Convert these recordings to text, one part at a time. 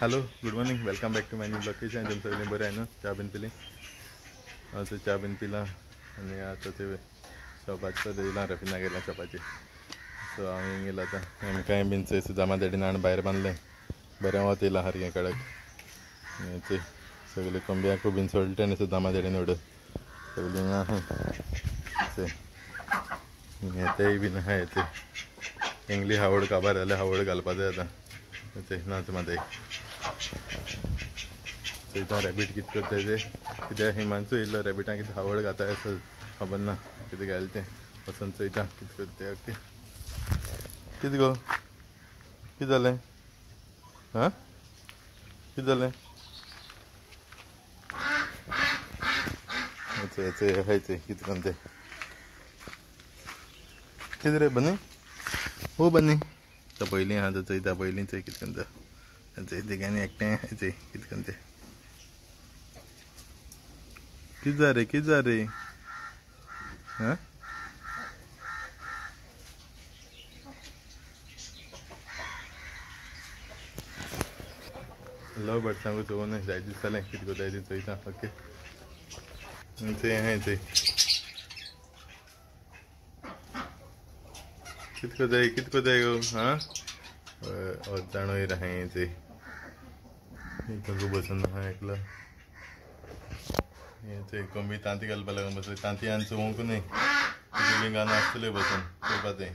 Hello good morning welcome back to my new location. तुमचं सगळें बरं आहे ना? चा बीन पिली? असं चा बीन पिला आणि आता ते शॉपाचं दिला रफिना गेला शॉपाची. सो हांवें गेलो आतां आमी कांय बीन चंय जामा देडीन हाडून भायर बांदलें. बरें वत येयलां सारकें कडक. ते सगळीं कोंब्याकू बीन सोडलें आनी जामा देडीन उडोवन सगळीं हिंगा आहाय तेय बीन आहाय. ते इंगली हावड काबार जाल्यार हावड घालपा जाय आतां. ते नाच मात चयता रॅबीट कितें करताय ते कित्याक हिमांचो येयल्लो रॅबिटां कितें हावड घाताय असो खबर ना कितें घायल तें वचून चयता कितें करताय. ओके कितें गो कितें जालें? हां कितें जालें? चय हाय चय कितें करून तें कितें रे बनी हो बनी तो पयलीं आहा तो चयता पयलीं चय कितें करून तो चय तिगांनी एकठांय चय कितें करून तें कितें जा रे हां लव बट सांगू चोवून जाय दिसतालें कितें कोताय तें चयता. ओके चय हाय चय कितें कोताय गो हां जाणो हाय चय बसून आहा एकलो चय कोंबी तांती घालपा लागून बसले. तांती आनी चोवूंक न्ही लिंगान आसतले बसून चोवपा तें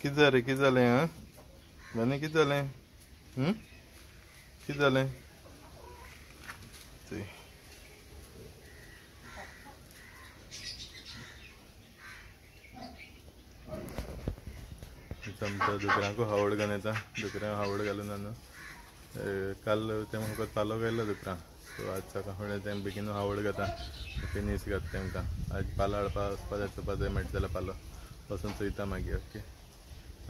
कितें जालें रे कितें जालें हां बनी कितें जालें कितें जालें चय आमच्या दुकरांकू हावड घालून येता. दुकऱ्यांक हावड घालून आनी काल ते म्हाका पालो गायल्लो दुकरां. सो आज सकाळ फुडें तें बेगीन हावड घाता ओके नीस घाता तेमकां. आज पालो हाडपा वचपा जाय चोवपा जाय मेळटा जाल्यार पालो वचून चयता मागीर. ओके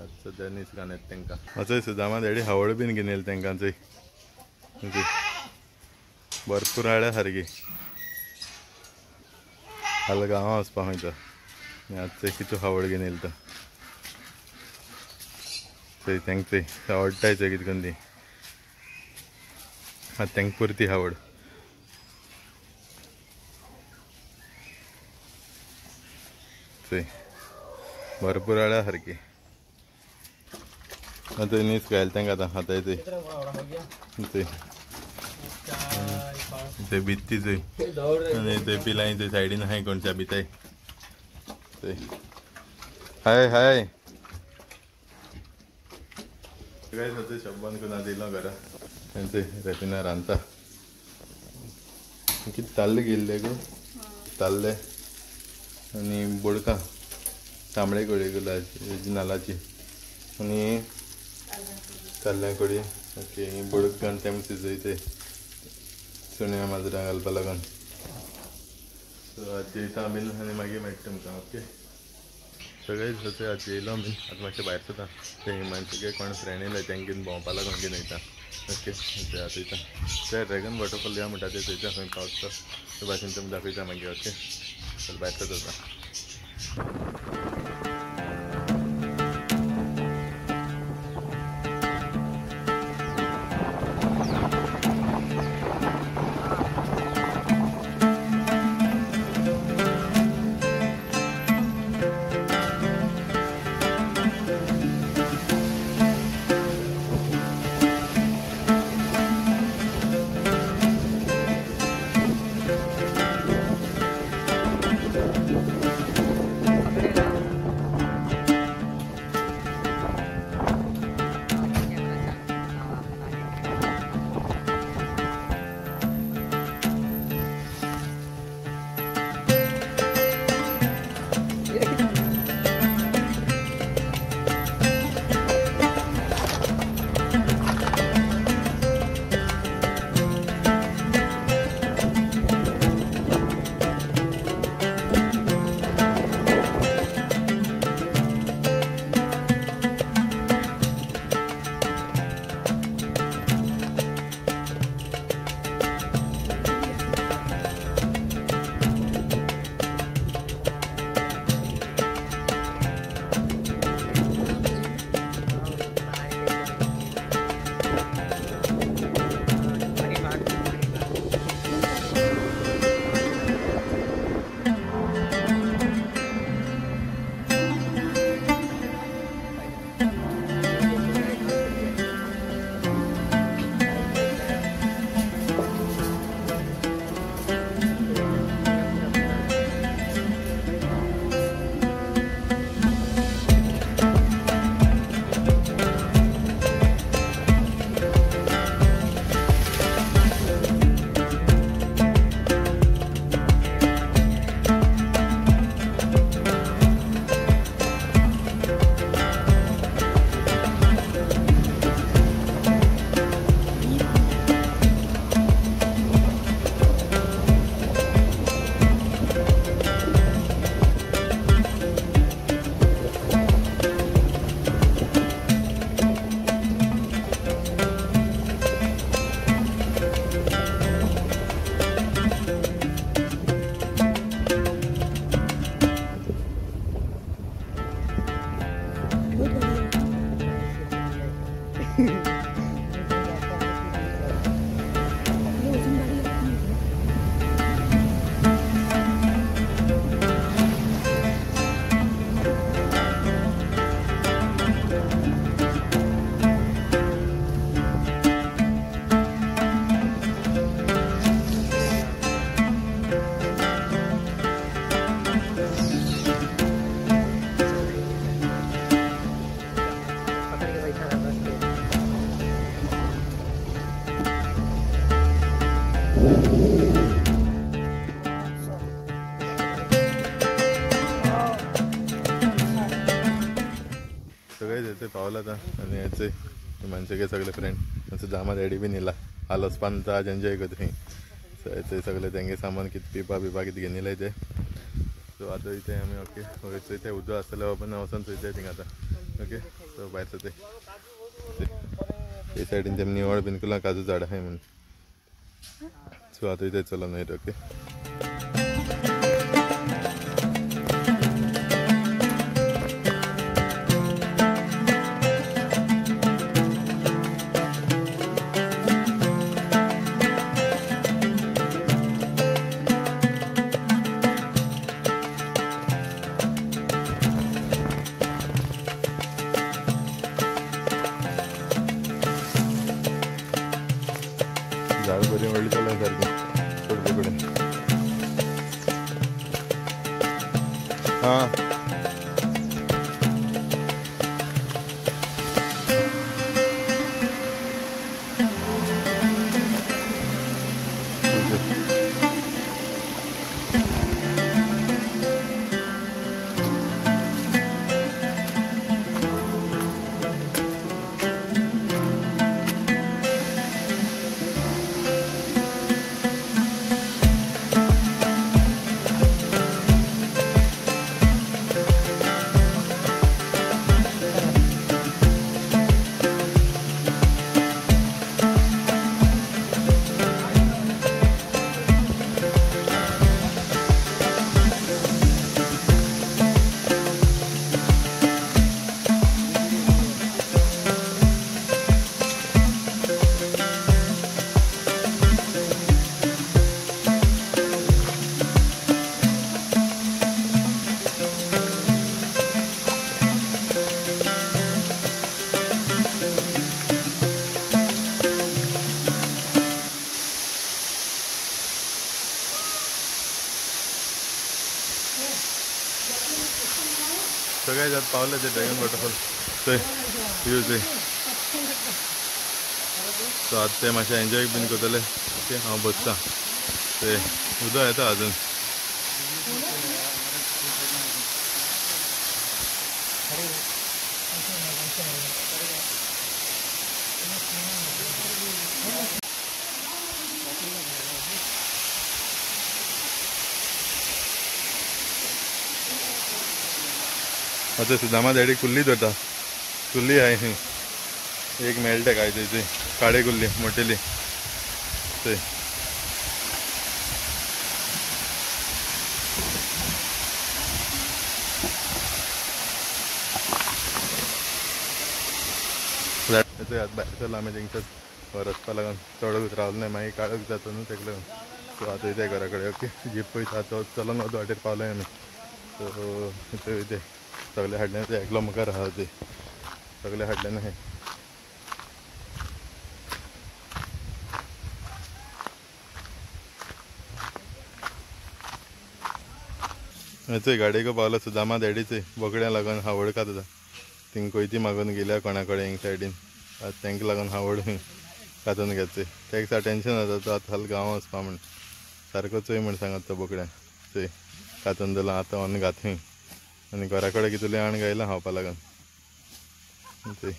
आज सद्या नीस घालन येता तेंकां. चंय सुदामा डॅडी हावड बीन घेवन येयला तेंकां चंय भरपूर हाडल्या सारकी. हाल गांवां वचपा खंय तो आनी आज चंय कितू हावड घेवन येयला तो चंय तेंक चंय आवडटाय चंय कितें करून ती आज तेंक पुरती हावड. चंय भरपूर हाडल्या सारकी. आतां नीस घायल तेंकां आतां चंय चंय ते बित्ती चंय आनी ते पिलाय ते सायडीन आहाय कोणच्या बिताय चंय हाय हाय काय जाता शॉप बंद करून आतां येयलो घरा. तेंचे रॅपिना रांदता. कितें ताल्ले गेल्ले गो ताल्ले आनी बोडकां तांबडे कडी हेजी नाल्लाची आनी ताल्ल्या कडी. ओके बोडक घालून तेम शिजयताय चण्या माजरां घालपा लागून. सो आज जेयता बीन आनी मागीर मेळटा तुमकां. ओके सगळें जशें आज येयलो बीन आतां मातशें भायर सरता. ते हिमांशुगे कोण फ्रेंड येयले तेंक घेवन भोंवपा लागून घेवन वयता. ओके ते आतां वयता ते ड्रॅगन वॉटरफॉल या म्हणटा ते थंयच्या खंय पावता ते भाशेन तुमकां दाखयता मागीर. ओके चल भायर सरता. सगळे येते पावला आता आणि याचे म्हणजे सगळे फ्रेंड म्हणजे जामा डॅडी बी नेला आलोच पण आज एन्जॉय करते ते सगळे तेंगे सामान किती पिपा बिपा किती घेऊन ते सो आता इथे आम्ही ओके वयचं इथे उदो आसतले पण वचून थंयचे थिंग आता ओके सो भायर ते सायडीन तेम निवळ बिनकुला काजू झाड आहे म्हणून सो आता इथे चला नाही ओके झाड बरी वळली चालू आहे सारखी थोडे हां सगळ्या जात पावलं ते ड्रॅगन वॉटरफॉल ते व्ह्यू ते सो आता ते मातशें एन्जॉय बीन करतले ओके हांव बसता ते उदक येता अजून आता सुदामा डॅडी कुल्ली धरता कुल्ली आहे एक मेळटा काय त्याची काळे कुल्ली मोठेली ते भायर सरला आमी थिंगसर वचपा लागून चडूच रावलो नाही मागीर काळोख जाता न्हू तेका लागून सो आतां येता घरा कडेन ओके जीप पळयता तो चलून वचो वाटेर पावले आमी सो इथे वयते सगळे हाडले ते एकलो मुखार आहा ते सगळे हाडले नाही हेचंय गाडयेक पावलो सुदामा डॅडीचंय बोकड्या लागून हांव वळखात आतां थिंग कोयती मागून गेल्या कोणा कडेन हिंग सायडीन आतां तांकां लागून हांव वळ कातून घेतचंय तेका टेन्शन जाता तो आतां हाल गांवां वचपा म्हण सारको चोय म्हण सांगात तो बोकड्या चोय कातून जाल्यार आतां ऑन घात खंय आनी घरा कडेन कितले आण गायला खावपा लागून चोय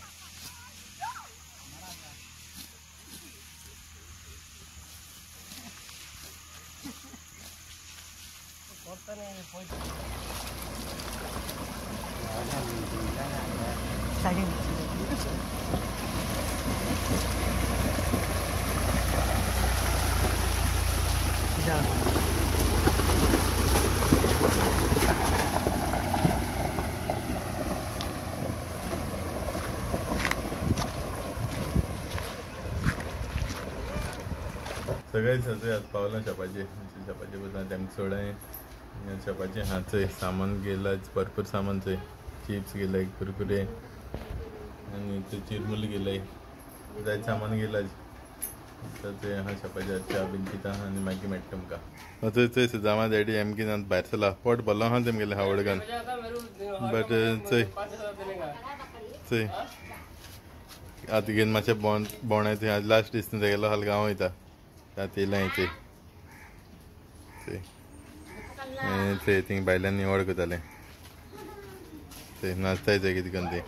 सगळेच आज पावला शपाचे बद्दल तेमकां सोडाय शपाचे हा चंय सामान गेला भरपूर सामान चंय चिप्स गेलाय कुरकुरे आनी ते चिरमुली गेलाय जायत सामान गेला ते हा शपाचे च्या बीन पिता आनी मागीर मेळटा तुमकां चंय सुदामा डॅडी एमकीन भायर सरला पोट भरलो आहा तेमगेले हावडगान बट चंय आतां घेवन मातशें भोंवडायचें आज लास्ट दीस तेगेलो हाल गांव वयता ताती लायचे ते थिंग बायलांनी निवड करताले ते नाचतायचे कितें करून ते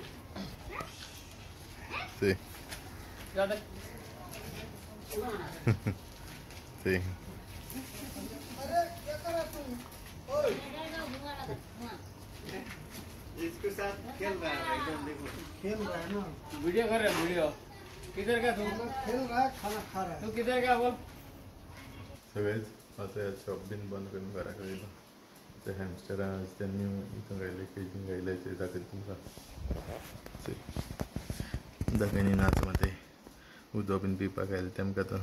ते इसके साथ खेल रहा है एकदम देखो खेल रहा है ना, वीडियो कर रहा है वीडियो किधर का तू खेल रहा है, खाना खा रहा है. तू किधर का बोल सगळेच आता या शॉप बीन बंद करून घराकडे येयलो ते हॅमस्टरां त्यांनी इथून गायले केजीन गायले ते दाखयता तुमकां दोगांनी नाच माते उदक बीन पिवपाक आयले तेमकां तो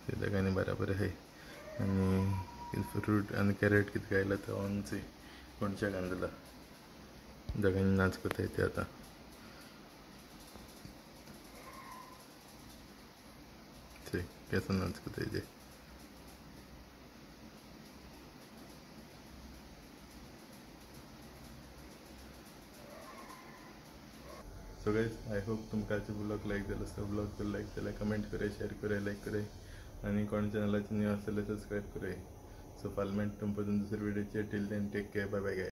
ते दोगांनी बराबर आहाय आनी फ्रूट आनी कॅरेट कितें गायला तो ऑनची कोणच्या घालला दोगांनी नाच करताय ते आतां ते केसो नाच करताय ते सो गाइस आई होप तुमकां आजचो ब्लॉग लायक जालो आसता ब्लॉग जर लायक जाल्यार कमेंट कराय शेअर कराय लायक कराय आनी कोण चॅनलाचेर न्यू आसतले सब्सक्राइब कराय सो फाल्यां मेळटा तुमकां दुसरे व्हिडिओचेर till then take care bye bye गाय